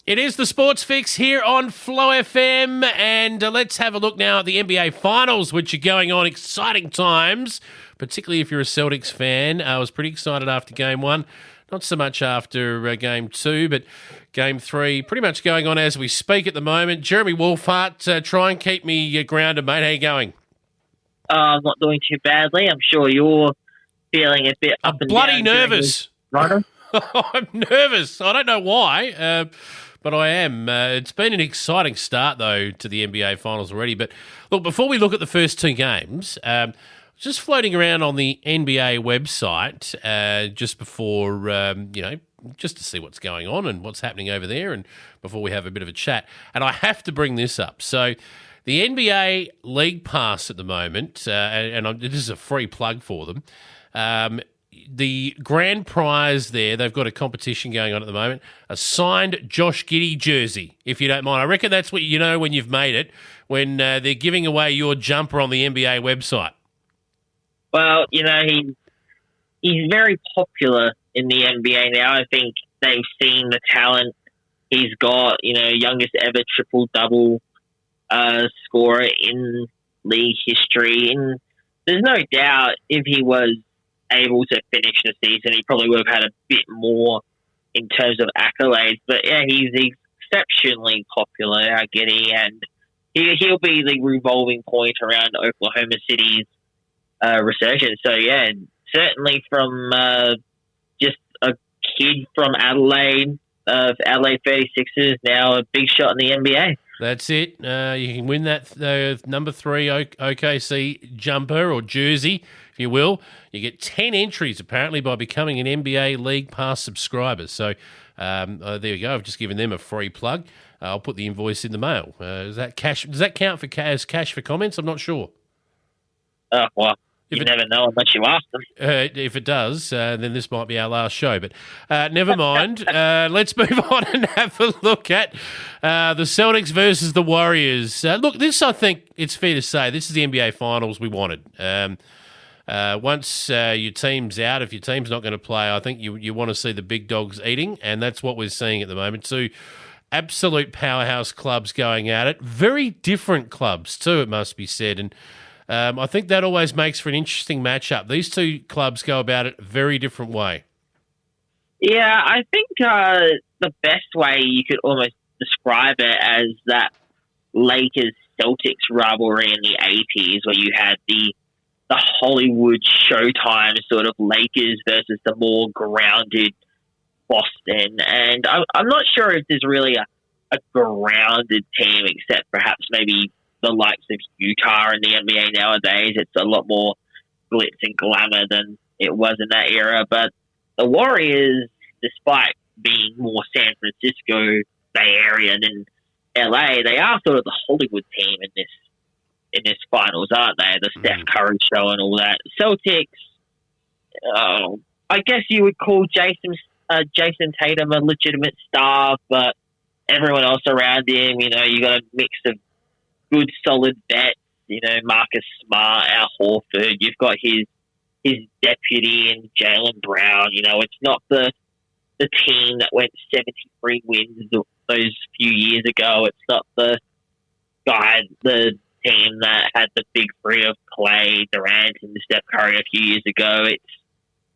It is the Sports Fix here on Flow FM, and let's have a look now at the NBA Finals, which are going on. Exciting times, particularly if you're a Celtics fan. I was pretty excited after Game 1, not so much after Game 2, but Game 3 pretty much going on as we speak at the moment. Jeremy Wohlfart, try and keep me grounded, mate. How you going? I'm not doing too badly. I'm sure you're feeling a bit up I'm and bloody down. nervous. I'm nervous. I don't know why. But I am. It's been an exciting start, though, to the NBA Finals already. But look, before we look at the first two games, just floating around on the NBA website just before, just to see what's going on and what's happening over there, and before we have a bit of a chat. And I have to bring this up. So the NBA League Pass at the moment, this is a free plug for them, the grand prize there, they've got a competition going on at the moment, a signed Josh Giddey jersey, if you don't mind. I reckon that's what you know when you've made it, when they're giving away your jumper on the NBA website. Well, he's very popular in the NBA now. I think they've seen the talent he's got, youngest ever triple-double scorer in league history. And there's no doubt if he was able to finish the season, he probably would have had a bit more in terms of accolades. But yeah, he's exceptionally popular, Giddey, and he'll be the revolving point around Oklahoma City's resurgence. So yeah, certainly from just a kid from Adelaide, Adelaide 36ers, now a big shot in the NBA. That's it. You can win that number 3 OKC jumper or jersey, if you will. You get 10 entries, apparently, by becoming an NBA League Pass subscriber. So there you go. I've just given them a free plug. I'll put the invoice in the mail. Is that cash? Does that count as cash for comments? I'm not sure. Well, you never know unless you ask them. If it does, then this might be our last show. But never mind. Let's move on and have a look at the Celtics versus the Warriors. Look, this, I think it's fair to say, this is the NBA Finals we wanted. Once your team's out, if your team's not going to play, I think you want to see the big dogs eating, and that's what we're seeing at the moment. Two absolute powerhouse clubs going at it. Very different clubs too, it must be said. And I think that always makes for an interesting matchup. These two clubs go about it a very different way. Yeah, I think the best way you could almost describe it as that Lakers-Celtics rivalry in the 80s, where you had the Hollywood Showtime sort of Lakers versus the more grounded Boston. And I'm not sure if there's really a grounded team, except perhaps maybe the likes of Utah in the NBA nowadays. It's a lot more glitz and glamour than it was in that era. But the Warriors, despite being more San Francisco Bay Area than LA, they are sort of the Hollywood team in this finals, aren't they? The Steph Curry show and all that. Celtics, I guess you would call Jason Tatum a legitimate star, but everyone else around him, you got a mix of good, solid vets, Marcus Smart, Al Horford. You've got his deputy and Jaylen Brown. It's not the team that went 73 wins those few years ago. It's not the team that had the big three of Clay, Durant, and Steph Curry a few years ago.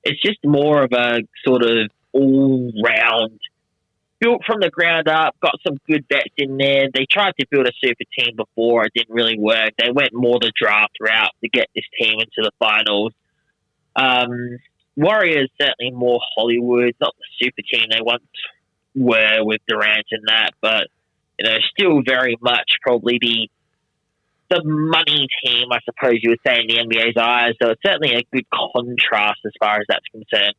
It's just more of a sort of all-round, built from the ground up, got some good vets in there. They tried to build a super team before. It didn't really work. They went more the draft route to get this team into the finals. Warriors, certainly more Hollywood, not the super team they once were with Durant and that, but still very much probably the money team, I suppose you would say, in the NBA's eyes. So it's certainly a good contrast as far as that's concerned.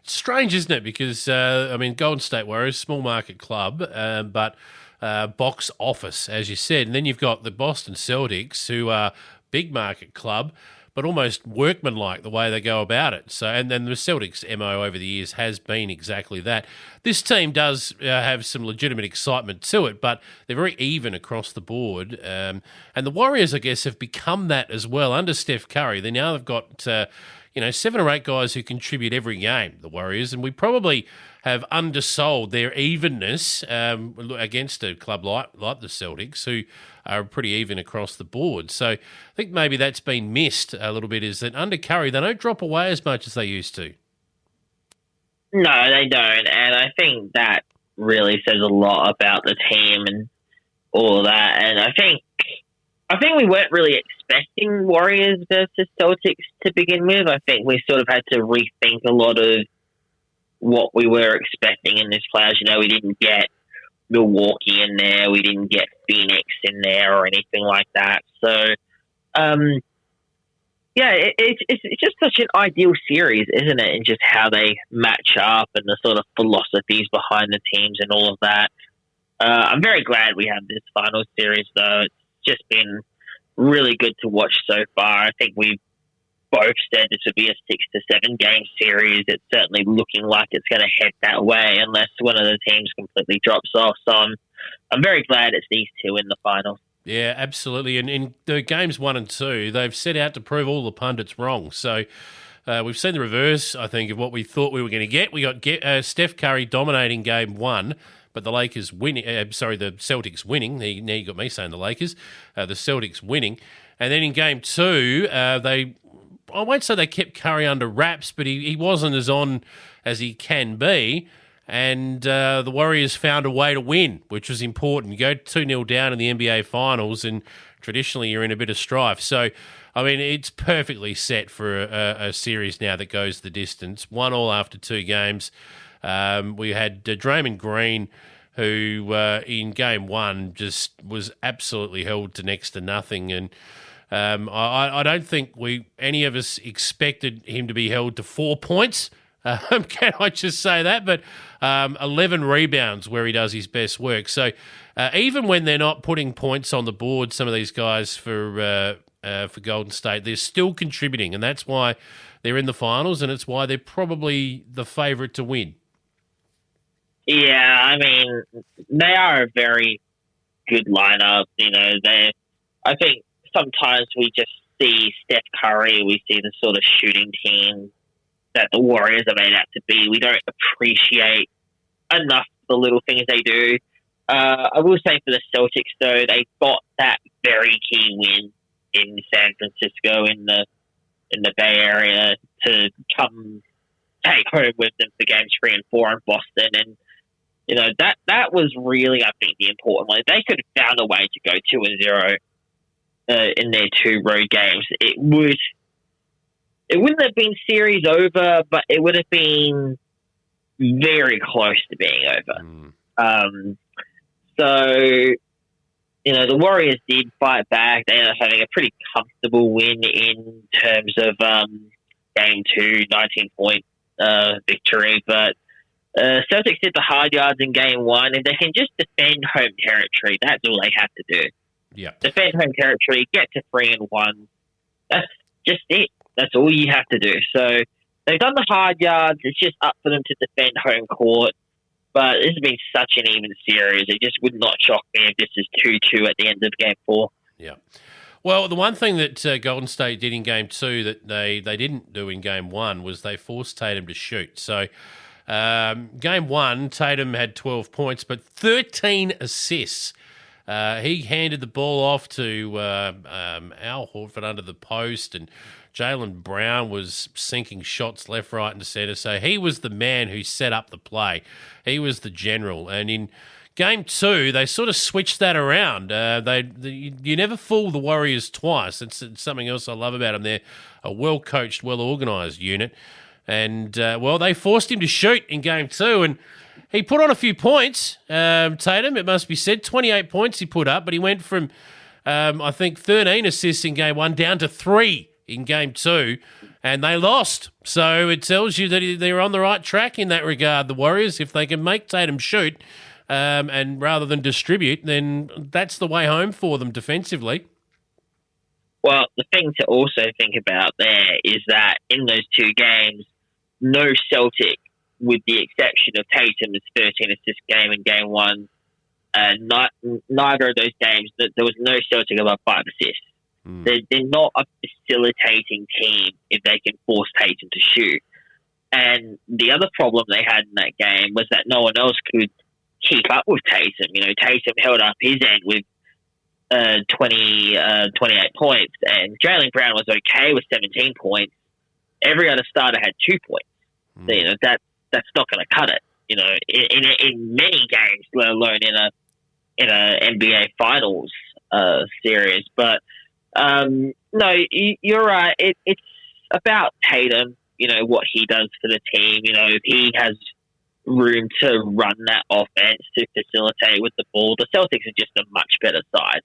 It's strange, isn't it? Because, Golden State Warriors, small market club, but box office, as you said. And then you've got the Boston Celtics, who are big market club, but almost workmanlike the way they go about it. So, and then the Celtics' MO over the years has been exactly that. This team does have some legitimate excitement to it, but they're very even across the board. And the Warriors, I guess, have become that as well under Steph Curry. They now have got 7 or 8 guys who contribute every game, the Warriors, and we probably have undersold their evenness against a club like the Celtics, who are pretty even across the board. So I think maybe that's been missed a little bit, is that under Curry, they don't drop away as much as they used to. No, they don't. And I think that really says a lot about the team and all of that. And I think we weren't really expecting Warriors versus Celtics to begin with. I think we sort of had to rethink a lot of what we were expecting in this class. We didn't get Milwaukee in there. We didn't get Phoenix in there or anything like that. So, it's just such an ideal series, isn't it? And just how they match up and the sort of philosophies behind the teams and all of that. I'm very glad we have this final series, though. It's just been really good to watch so far. I think we've both said this would be a 6 to 7 game series. It's certainly looking like it's going to head that way unless one of the teams completely drops off. So I'm very glad it's these two in the final. Yeah, absolutely. And in the games 1 and 2, they've set out to prove all the pundits wrong. So we've seen the reverse, I think, of what we thought we were going to get. We got Steph Curry dominating game 1, but the Lakers winning. The Celtics winning. Now you got me saying the Lakers. The Celtics winning. And then in game 2, I won't say they kept Curry under wraps, but he wasn't as on as he can be. And the Warriors found a way to win, which was important. You go 2-0 down in the NBA Finals, and traditionally you're in a bit of strife. So, I mean, it's perfectly set for a series now that goes the distance. 1-1 after 2 games. We had Draymond Green, who in game 1 just was absolutely held to next to nothing. And I don't think any of us expected him to be held to 4 points. Can I just say that? But 11 rebounds where he does his best work. So even when they're not putting points on the board, some of these guys for Golden State, they're still contributing, and that's why they're in the finals, and it's why they're probably the favourite to win. Yeah, I mean, they are a very good lineup. I think sometimes we just see Steph Curry, we see the sort of shooting team that the Warriors are made out to be. We don't appreciate enough the little things they do. I will say for the Celtics, though, they got that very key win in San Francisco in the Bay Area to come take home with them for games 3 and 4 in Boston. And, that was really, I think, the important one. They could have found a way to go 2-0 in their 2 road games. It wouldn't have been series over, but it would have been very close to being over. The Warriors did fight back. They ended up having a pretty comfortable win in terms of game 2, 19-point victory. But Celtics did the hard yards in game 1. If they can just defend home territory, that's all they have to do. Yeah. Defend home territory, get to 3-1. That's just it. That's all you have to do. So they've done the hard yards. It's just up for them to defend home court. But this has been such an even series. It just would not shock me if this is 2-2 at the end of game 4. Yeah. Well, the one thing that Golden State did in game 2 that they didn't do in game 1 was they forced Tatum to shoot. So game 1, Tatum had 12 points, but 13 assists. He handed the ball off to Al Horford under the post, and Jaylen Brown was sinking shots left, right, and centre. So he was the man who set up the play. He was the general. And in game 2, they sort of switched that around. You never fool the Warriors twice. It's something else I love about them. They're a well-coached, well-organised unit. And, they forced him to shoot in game 2, and he put on a few points, Tatum, it must be said. 28 points he put up, but he went from, 13 assists in game 1 down to 3 in game 2, and they lost. So it tells you that they're on the right track in that regard, the Warriors. If they can make Tatum shoot and rather than distribute, then that's the way home for them defensively. Well, the thing to also think about there is that in those 2 games, no Celtic, with the exception of Tatum's 13-assist game in game 1, neither of those games, there was no Celtic above 5 assists. They're not a facilitating team if they can force Tatum to shoot. And the other problem they had in that game was that no one else could keep up with Tatum. Tatum held up his end with 28 points, and Jaylen Brown was okay with 17 points. Every other starter had 2 points. So, that's not going to cut it. In many games, let alone in a NBA Finals series. But no, you're right. It's about Tatum. What he does for the team. If he has room to run that offense to facilitate with the ball, the Celtics are just a much better side.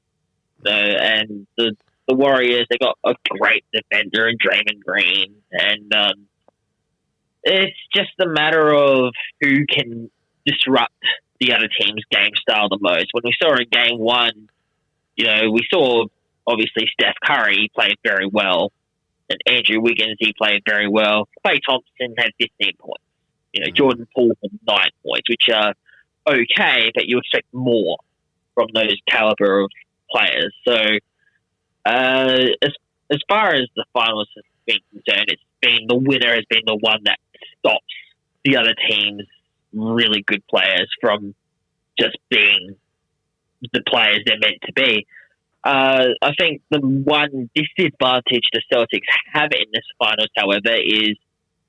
So, and the Warriors, they got a great defender in Draymond Green, and it's just a matter of who can disrupt the other team's game style the most. When we saw in game one, we saw obviously Steph Curry played very well, and Andrew Wiggins, he played very well. Klay Thompson had 15 points. Jordan Poole had 9 points, which are okay, but you expect more from those caliber of players. So, as far as the finals has been concerned, the winner has been the one that stops the other team's really good players from just being the players they're meant to be. I think the one disadvantage the Celtics have in this finals, however, is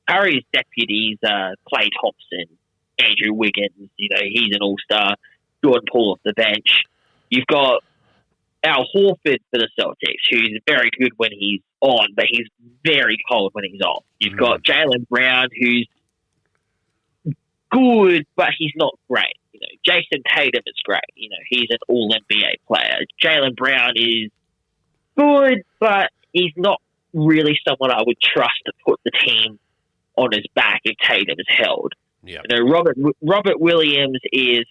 Curry's deputies, Klay Thompson, Andrew Wiggins, he's an all-star, Jordan Poole off the bench. You've got Al Horford for the Celtics, who's very good when he's on, but he's very cold when he's off. You've got Jaylen Brown, who's good, but he's not great. Jason Tatum is great. He's an all-NBA player. Jaylen Brown is good, but he's not really someone I would trust to put the team on his back if Tatum is held. Yeah. Robert Williams is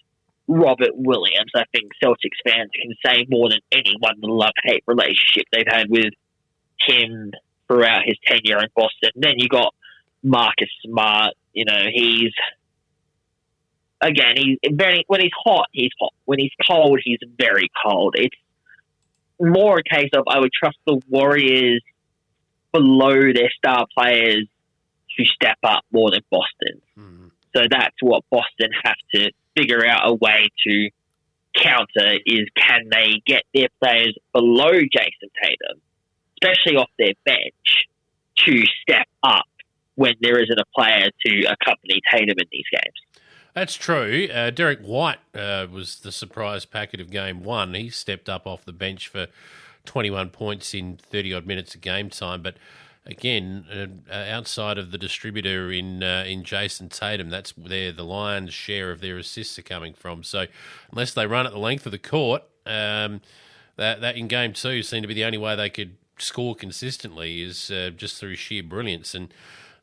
Robert Williams. I think Celtics fans can say more than anyone the love-hate relationship they've had with him throughout his tenure in Boston. Then you got Marcus Smart. He's when he's hot, he's hot. When he's cold, he's very cold. It's more a case of I would trust the Warriors below their star players to step up more than Boston. So that's what Boston have to figure out a way to counter is can they get their players below Jason Tatum, especially off their bench, to step up when there isn't a player to accompany Tatum in these games. That's true. Derek White was the surprise packet of game one. He stepped up off the bench for 21 points in 30-odd minutes of game time. But again, outside of the distributor in Jason Tatum, that's where the Lions' share of their assists are coming from. So unless they run at the length of the court, that in game two seemed to be the only way they could score consistently is just through sheer brilliance. And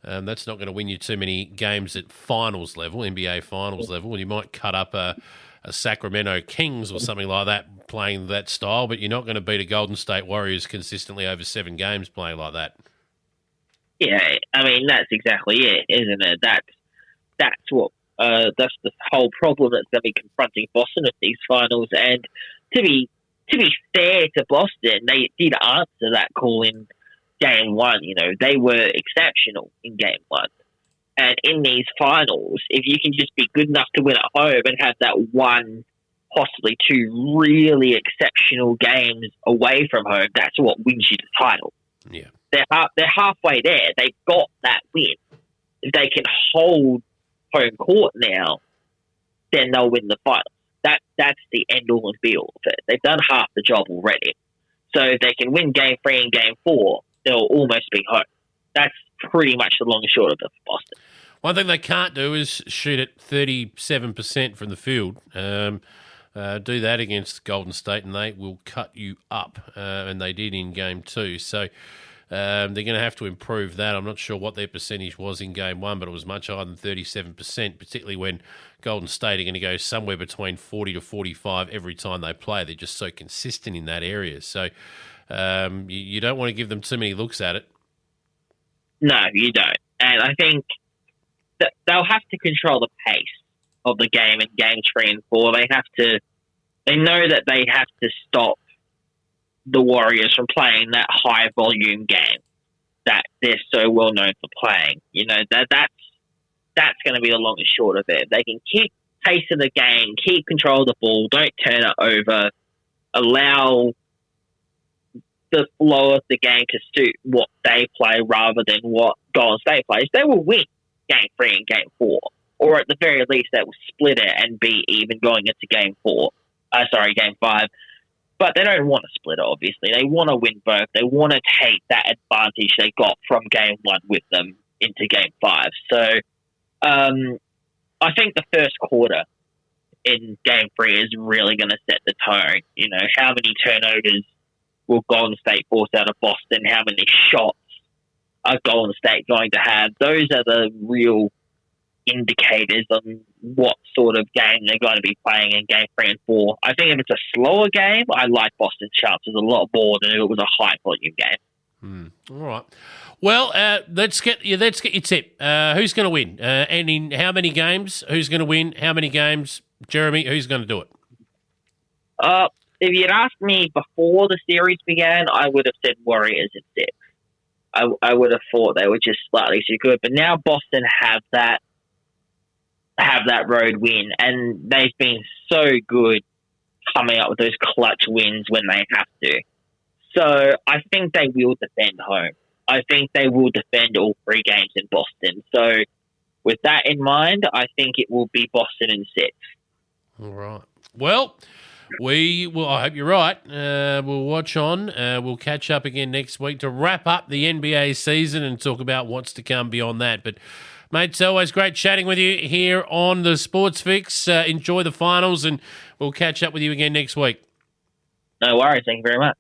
that's not going to win you too many games at finals level, NBA finals level. You might cut up a Sacramento Kings or something like that playing that style, but you're not going to beat a Golden State Warriors consistently over 7 games playing like that. Yeah, I mean, that's exactly it, isn't it? That's the whole problem that's going to be confronting Boston at these finals. And to be fair to Boston, they did answer that call in game one. They were exceptional in game one. And in these finals, if you can just be good enough to win at home and have that one, possibly 2 really exceptional games away from home, that's what wins you the title. Yeah. They're halfway there. They've got that win. If they can hold home court now, then they'll win the finals. That's the end all and be all of it. They've done half the job already. So if they can win game 3 and game 4, they'll almost be home. That's pretty much the long and short of it for Boston. One thing they can't do is shoot at 37% from the field. Do that against Golden State and they will cut you up, and they did in game 2. So they're going to have to improve that. I'm not sure what their percentage was in game 1, but it was much higher than 37%, particularly when Golden State are going to go somewhere between 40 to 45 every time they play. They're just so consistent in that area. So you don't want to give them too many looks at it. No, you don't. And I think that they'll have to control the pace of the game in games 3 and 4. They know that they have to stop the Warriors from playing that high volume game that they're so well known for playing. You know, that's going to be the long and short of it. If they can keep pace of the game, keep control of the ball, don't turn it over, allow the flow of the game to suit what they play rather than what Golden State plays, they will win Game 3 and Game 4. Or at the very least, they will split it and be even going into Game 5. But they don't want to split it, obviously. They want to win both. They want to take that advantage they got from Game 1 with them into Game 5. So I think the first quarter in Game 3 is really going to set the tone. You know, how many turnovers will Golden State force out of Boston? How many shots are Golden State going to have? Those are the real indicators on what sort of game they're going to be playing in Game 3 and 4. I think if it's a slower game, I like Boston's chances a lot more than if it was a high-volume game. All right. Well, let's get your tip. Who's going to win? And in how many games? Who's going to win? How many games? Jeremy, who's going to do it? If you'd asked me before the series began, I would have said Warriors in 6. I would have thought they were just slightly too good. But now Boston have that road win, and they've been so good coming up with those clutch wins when they have to. So I think they will defend home. I think they will defend all 3 games in Boston. So with that in mind, I think it will be Boston in 6. All right. Well, I hope you're right. We'll watch on. We'll catch up again next week to wrap up the NBA season and talk about what's to come beyond that. But, mate, it's always great chatting with you here on the Sports Fix. Enjoy the finals, and we'll catch up with you again next week. No worries. Thank you very much.